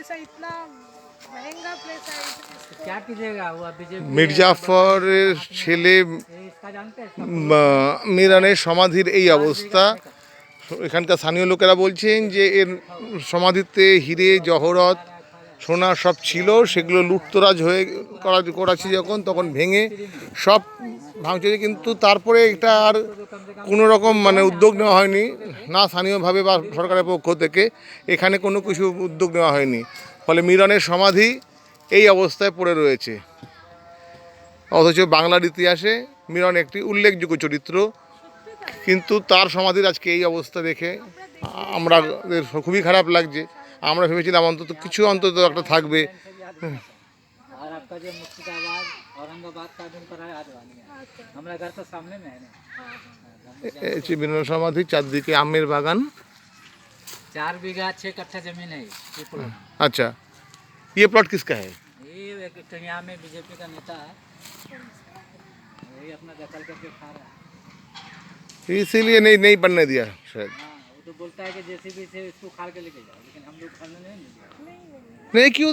Place है, इतना महंगा प्लेस है, क्या कीजिएगा वो बीजेपी মির্জাফরের ছেলে इसका जानते हैं মিরানের সমাধির এই অবস্থা। এখানকার স্থানীয় লোকেরা বলছেন যে এর সমাধিতে হিরে জহরত সোনা সব ছিল, সেগুলো লুটতরাজ হয়ে করাছি যখন তখন ভেঙে সব ভাঙছে, কিন্তু তারপরে এটা আর কোনো রকম মানে উদ্যোগ নেওয়া হয়নি, না স্থানীয়ভাবে বা সরকারের পক্ষ থেকে এখানে কোনো কিছু উদ্যোগ নেওয়া হয়নি। ফলে মিরানের সমাধি এই অবস্থায় পড়ে রয়েছে। অথচ বাংলার ইতিহাসে মিরন একটি উল্লেখযোগ্য চরিত্র, কিন্তু তার সমাধির আজকে এই অবস্থা দেখে আমাদের খুবই খারাপ লাগছে। আমরা ভেবেছিলাম অন্তত কিছু অন্তত একটা থাকবে। और आपका जो मुर्शिदाबाद औरंगाबाद का दिन पर है आज वाली है, हमारा घर तो सामने में है ना। এই হচ্ছে মিরনের সমাধি, চারদিকে আমের बागान। 4 बीघा 6 कट्ठा जमीन है ये प्लॉट। अच्छा, ये प्लॉट किसका है? ये एक टंगिया में बीजेपी का नेता है, वही अपना दखल करके खा रहा है। इसीलिए नहीं बनने दिया शायद। हाँ, वो तो बोलता है कि जेसीबी से इसको खाल के लेके जाओ, लेकिन हम लोग खाने नहीं दिया। नहीं क्यों